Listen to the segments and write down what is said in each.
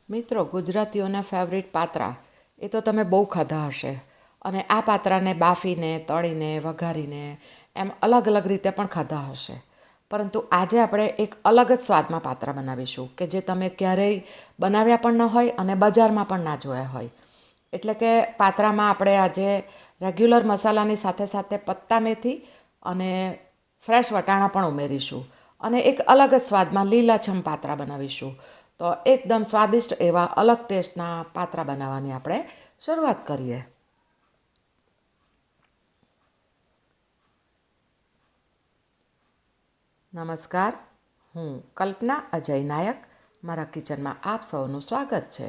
મિત્રો, ગુજરાતીઓના ફેવરિટ પાત્રા એ તો તમે બહુ ખાધા હશે. અને આ પાત્રાને બાફીને, તળીને, વઘારીને એમ અલગ અલગ રીતે પણ ખાધા હશે. પરંતુ આજે આપણે એક અલગ જ સ્વાદમાં પાત્રા બનાવીશું કે જે તમે ક્યારેય બનાવ્યા પણ ન હોય અને બજારમાં પણ ના જોયા હોય. એટલે કે પાત્રામાં આપણે આજે રેગ્યુલર મસાલાની સાથે સાથે પત્તા મેથી અને ફ્રેશ વટાણા પણ ઉમેરીશું. અને એક અલગ જ સ્વાદમાં લીલાછમ પાત્રા બનાવીશું. તો એકદમ સ્વાદિષ્ટ એવા અલગ ટેસ્ટના પાત્રા બનાવવાની આપણે શરૂઆત કરીએ. નમસ્કાર, હું કલ્પના અજય નાયક. મારા કિચનમાં આપ સૌનું સ્વાગત છે.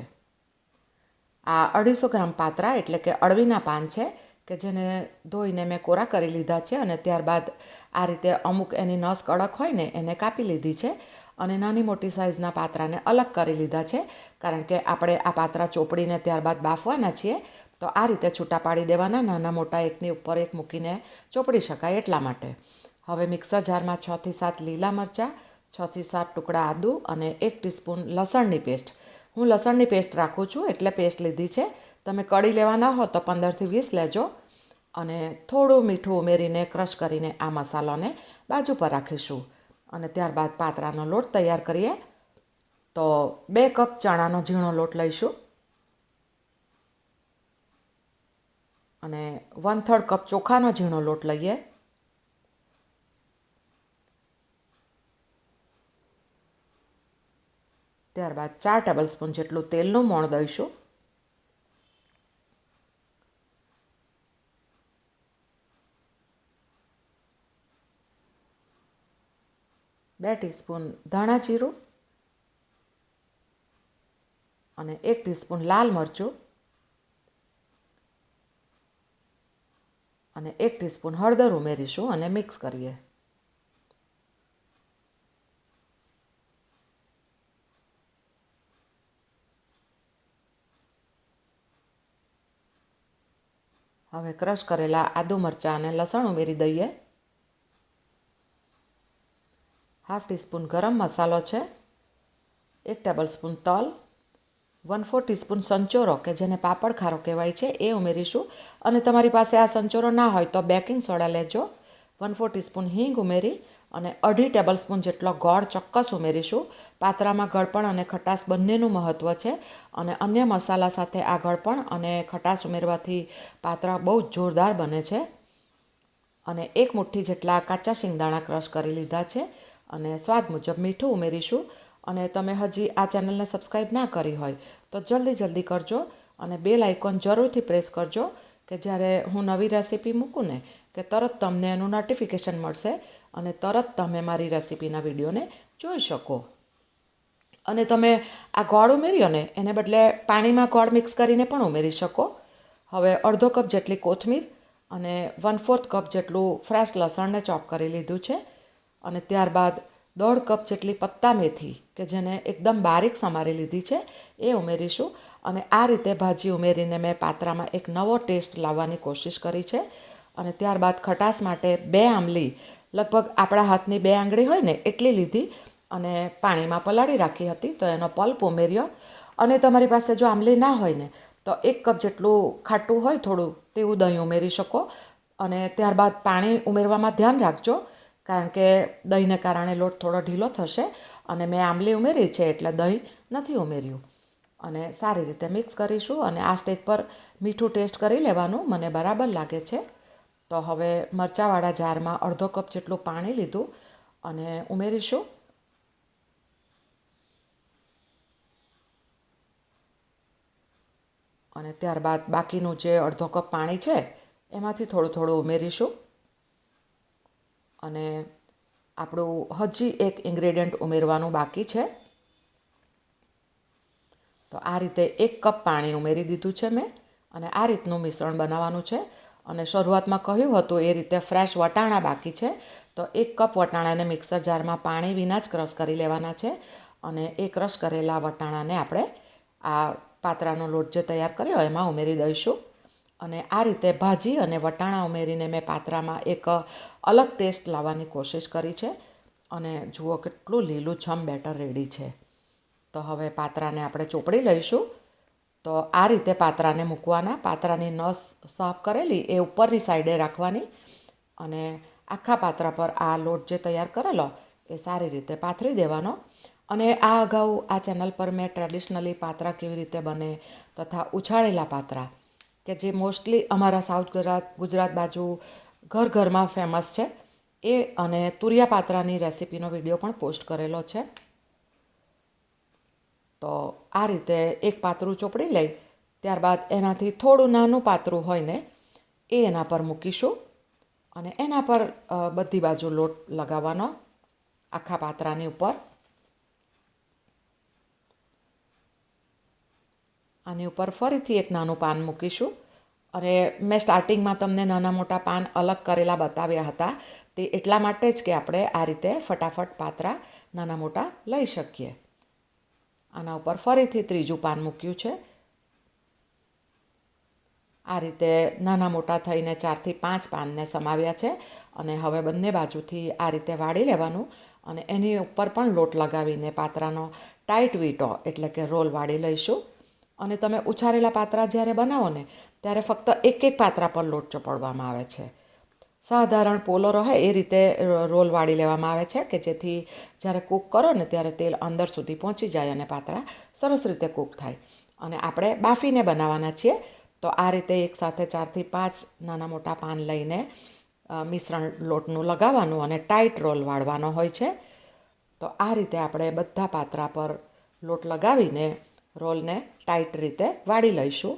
આ 250 ગ્રામ પાત્રા એટલે કે અળવીના પાન છે કે જેને ધોઈને મેં કોરા કરી લીધા છે અને ત્યારબાદ આ રીતે અમુક એની નસ કડક હોય ને એને કાપી લીધી છે અને નાની મોટી સાઇઝના પાત્રાને અલગ કરી લીધા છે, કારણ કે આપણે આ પાત્રા ચોપડીને ત્યારબાદ બાફવાના છીએ. તો આ રીતે છૂટા પાડી દેવાના, નાના મોટા એકની ઉપર એક મૂકીને ચોપડી શકાય એટલા માટે. હવે મિક્સર જારમાં 6 થી 7 લીલા મરચાં, 6 થી 7 ટુકડા આદું અને 1 ટીસ્પૂન લસણની પેસ્ટ. હું લસણની પેસ્ટ રાખું છું એટલે પેસ્ટ લીધી છે. તમે કળી લેવાના હો તો 15 થી 20 લેજો. અને થોડું મીઠું ઉમેરીને ક્રશ કરીને આ મસાલાને બાજુ પર રાખીશું. અને ત્યારબાદ પાત્રાનો લોટ તૈયાર કરીએ. તો 2 કપ ચણાનો ઝીણો લોટ લઈશું અને 1/3 કપ ચોખાનો ઝીણો લોટ લઈએ. ત્યારબાદ 4 ટેબલ સ્પૂન જેટલું તેલનું મોણ દઈશું. 2 ટીસ્પૂન ધાણા જીરું અને 1 ટીસ્પૂન લાલ મરચું અને 1 ટીસ્પૂન હળદર ઉમેરીશું અને મિક્સ કરીએ. હવે ક્રશ કરેલા આદુ, મરચાં અને લસણ ઉમેરી દઈએ. 1/2 ટીસ્પૂન ગરમ મસાલો છે, 1 ટેબલ સ્પૂન તલ, 1/4 ટીસ્પૂન સંચોરો કે જેને પાપડ ખારો કહેવાય છે એ ઉમેરીશું. અને તમારી પાસે આ સંચોરો ના હોય તો બેકિંગ સોડા લેજો. 1/4 ટીસ્પૂન હિંગ ઉમેરી અને 2.5 ટેબલ સ્પૂન જેટલો ગોળ ચોક્કસ ઉમેરીશું. પાત્રામાં ગળપણ અને ખટાશ બંનેનું મહત્ત્વ છે અને અન્ય મસાલા સાથે આ ગળપણ અને ખટાશ ઉમેરવાથી પાત્રા બહુ જ જોરદાર બને છે. અને 1 મુઠ્ઠી જેટલા કાચા શિંગદાણા ક્રશ કરી લીધા છે અને સ્વાદ મુજબ મીઠું ઉમેરીશું. અને તમે હજી આ ચેનલને સબસ્ક્રાઈબ ના કરી હોય તો જલ્દી કરજો અને બેલ આઇકોન જરૂરથી પ્રેસ કરજો કે જ્યારે હું નવી રેસીપી મૂકું ને કે તરત તમને એનું નોટિફિકેશન મળશે અને તરત તમે મારી રેસીપીના વિડીયોને જોઈ શકો. અને તમે આ ગોળ ઉમેર્યો ને એને બદલે પાણીમાં ગોળ મિક્સ કરીને પણ ઉમેરી શકો. હવે અડધો કપ જેટલી કોથમીર અને 1/4 કપ જેટલું ફ્રેશ લસણને ચોપ કરી લીધું છે. અને ત્યારબાદ 1/2 કપ જેટલી પત્તા મેથી કે જેને એકદમ બારીક સમારી લીધી છે એ ઉમેરીશું. અને આ રીતે ભાજી ઉમેરીને મેં પાત્રામાં એક નવો ટેસ્ટ લાવવાની કોશિશ કરી છે. અને ત્યારબાદ ખટાશ માટે 2 આંબલી, લગભગ આપણા હાથની 2 આંગળી હોય ને એટલી લીધી અને પાણીમાં પલાળી રાખી હતી, તો એનો પલ્પ ઉમેર્યો. અને તમારી પાસે જો આંબલી ના હોય ને તો 1 કપ જેટલું ખાટું હોય થોડું તેવું દહીં ઉમેરી શકો. અને ત્યારબાદ પાણી ઉમેરવામાં ધ્યાન રાખજો, કારણ કે દહીંને કારણે લોટ થોડો ઢીલો થશે. અને મેં આંબલી ઉમેરી છે એટલે દહીં નથી ઉમેર્યું. અને સારી રીતે મિક્સ કરીશું. અને આ સ્ટેજ પર મીઠું ટેસ્ટ કરી લેવાનું, મને બરાબર લાગે છે. તો હવે મરચાંવાળા જારમાં અડધો કપ જેટલું પાણી લીધું અને ઉમેરીશું. અને ત્યારબાદ બાકીનું જે અડધો કપ પાણી છે એમાંથી થોડું ઉમેરીશું. અને આપણું હજી એક ઇન્ગ્રેડિયન્ટ ઉમેરવાનું બાકી છે. તો આ રીતે 1 કપ પાણી ઉમેરી દીધું છે મેં. અને આ રીતનું મિશ્રણ બનાવવાનું છે. અને શરૂઆતમાં કહ્યું હતું એ રીતે ફ્રેશ વટાણા બાકી છે. તો 1 કપ વટાણાને મિક્સર જારમાં પાણી વિના જ ક્રશ કરી લેવાના છે. અને એ ક્રશ કરેલા વટાણાને આપણે આ પાત્રાનો લોટ જે તૈયાર કર્યો એમાં ઉમેરી દઈશું. અને આ રીતે ભાજી અને વટાણા ઉમેરીને મેં પાત્રામાં એક અલગ ટેસ્ટ લાવવાની કોશિશ કરી છે. અને જુઓ કેટલું લીલુંછમ બેટર રેડી છે. તો હવે પાત્રાને આપણે ચોપડી લઈશું. તો આ રીતે પાત્રાને મૂકવાના. પાત્રાની નસ સાફ કરેલી એ ઉપરની સાઈડે રાખવાની અને આખા પાત્રા પર આ લોટ જે તૈયાર કરેલો એ સારી રીતે પાથરી દેવાનો. અને આ અગાઉ આ ચેનલ પર મેં ટ્રેડિશનલી પાત્રા કેવી રીતે બને તથા ઉછાળેલા પાત્રા કે જે મોસ્ટલી અમારા સાઉથ ગુજરાત બાજુ ઘર ઘરમાં ફેમસ છે એ અને તુરિયા પાત્રાની રેસીપીનો વિડીયો પણ પોસ્ટ કરેલો છે. તો આ રીતે એક પાતળું ચોપડી લઈ ત્યારબાદ એનાથી થોડું નાનું પાતળું હોય ને એ એના પર મૂકીશું અને એના પર બધી બાજુ લોટ લગાવવાનો આખા પાત્રાની ઉપર. આની ઉપર ફરીથી એક નાનું પાન મૂકીશું અને મેં સ્ટાર્ટિંગમાં તમને નાના મોટા પાન અલગ કરેલા બતાવ્યા હતા તે એટલા માટે જ કે આપણે આ રીતે ફટાફટ પાત્રા નાના મોટા લઈ શકીએ. આના ઉપર ફરીથી ત્રીજું પાન મૂક્યું છે. આ રીતે નાના મોટા થઈને 4 થી 5 પાનને સમાવ્યા છે અને હવે બંને બાજુથી આ રીતે વાળી લેવાનું અને એની ઉપર પણ લોટ લગાવીને પાત્રાનો ટાઈટ વીંટો એટલે કે રોલ વાળી લઈશું. અને તમે ઉછારેલા પાત્રા જ્યારે બનાવો ને ત્યારે ફક્ત એક એક પાત્રા પર લોટ ચોપડવામાં આવે છે. સાધારણ પોલો રહે એ રીતે રોલ વાળી લેવામાં આવે છે કે જેથી જ્યારે કૂક કરો ને ત્યારે તેલ અંદર સુધી પહોંચી જાય અને પાત્રા સરસ રીતે કૂક થાય. અને આપણે બાફીને બનાવવાના છીએ. તો આ રીતે એકસાથે 4 થી 5 નાના મોટા પાન લઈને મિશ્રણ લોટનું લગાવવાનું અને ટાઈટ રોલ વાળવાનો હોય છે. તો આ રીતે આપણે બધા પાત્રા પર લોટ લગાવીને રોલને ટાઈટ રીતે વાળી લઈશું.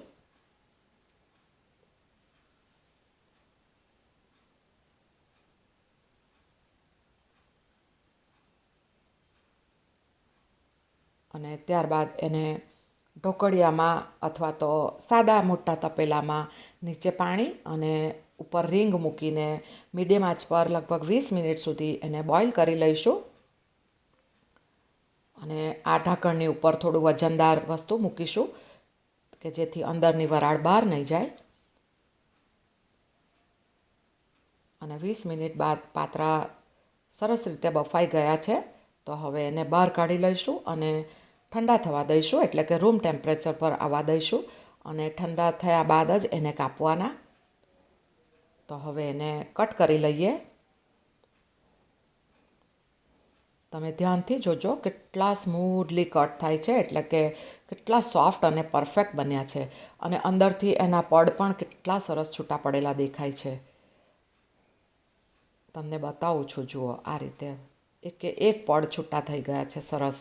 અને ત્યારબાદ એને ઢોકળિયામાં અથવા તો સાદા મોટા તપેલામાં નીચે પાણી અને ઉપર રીંગ મૂકીને મીડિયમ આંચ પર લગભગ 20 મિનિટ સુધી એને બોઇલ કરી લઈશું. અને આ ઢાંકણની ઉપર થોડું વજનદાર વસ્તુ મૂકીશું કે જેથી અંદરની વરાળ બહાર નહીં જાય. અને 20 મિનિટ બાદ પાત્રા સરસ રીતે બફાઈ ગયા છે. તો હવે એને બહાર કાઢી લઈશું અને ઠંડા થવા દઈશું એટલે કે રૂમ ટેમ્પરેચર પર આવવા દઈશું અને ઠંડા થયા બાદ જ એને કાપવાના. તો હવે એને કટ કરી લઈએ. તમે ધ્યાનથી જોજો કેટલા સ્મૂધલી કટ થાય છે એટલે કે કેટલા સોફ્ટ અને પરફેક્ટ બન્યા છે અને અંદરથી એના પડ પણ કેટલા સરસ છૂટા પડેલા દેખાય છે. તમને બતાવું છું, જુઓ આ રીતે એક પડ છૂટા થઈ ગયા છે સરસ.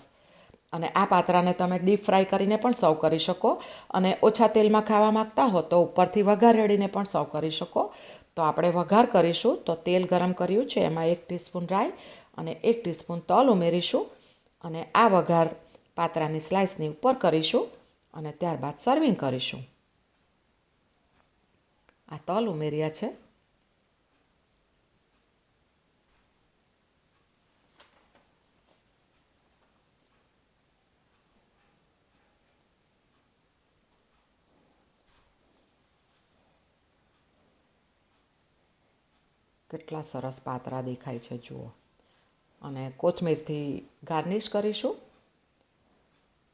અને આ પાત્રાને તમે ડીપ ફ્રાય કરીને પણ સર્વ કરી શકો અને ઓછા તેલમાં ખાવા માંગતા હો તો ઉપરથી વઘાર રેડીને પણ સર્વ કરી શકો. તો આપણે વઘાર કરીશું. તો તેલ ગરમ કર્યું છે એમાં 1 ટીસ્પૂન રાઈ અને 1 ટીસ્પૂન તલ ઉમેરીશું અને આ વઘાર પાત્રાની સ્લાઇસની ઉપર કરીશું અને ત્યારબાદ સર્વિંગ કરીશું. આ તલ ઉમેર્યા છે. કેટલા સરસ પાત્રા દેખાય છે જુઓ. અને કોથમીરથી ગાર્નિશ કરીશું.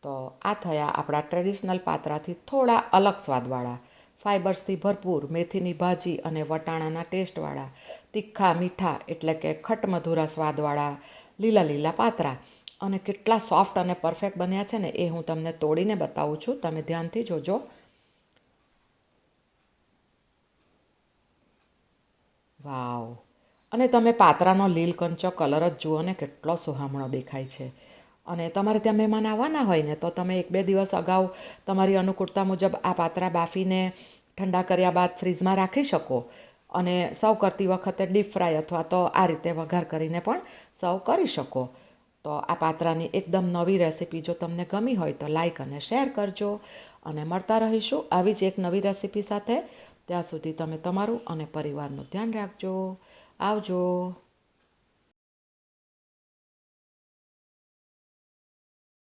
તો આ થયા આપણા ટ્રેડિશનલ પાત્રાથી થોડા અલગ સ્વાદવાળા, ફાઇબર્સથી ભરપૂર મેથીની ભાજી અને વટાણાના ટેસ્ટવાળા, તીખા મીઠા એટલે કે ખટમધુરા સ્વાદવાળા લીલા લીલા પાત્રા. અને કેટલા સોફ્ટ અને પરફેક્ટ બન્યા છે ને એ હું તમને તોડીને બતાવું છું. તમે ધ્યાનથી જોજો. વાવ! અને તમે પાત્રાનો લીલકંચો કલર જ જુઓ ને કેટલો સુહામણો દેખાય છે. અને તમારે ત્યાં મહેમાન આવવાના હોય ને તો તમે 1-2 દિવસ અગાઉ તમારી અનુકૂળતા મુજબ આ પાત્રા બાફીને ઠંડા કર્યા બાદ ફ્રીઝમાં રાખી શકો અને સર્વ કરતી વખતે ડીપ ફ્રાય અથવા તો આ રીતે વઘાર કરીને પણ સર્વ કરી શકો. તો આ પાત્રાની એકદમ નવી રેસીપી જો તમને ગમી હોય તો લાઈક અને શેર કરજો અને મળતા રહીશું આવી જ એક નવી રેસીપી સાથે. ત્યાં સુધી તમે તમારું અને પરિવારનું ધ્યાન રાખજો. આવજો.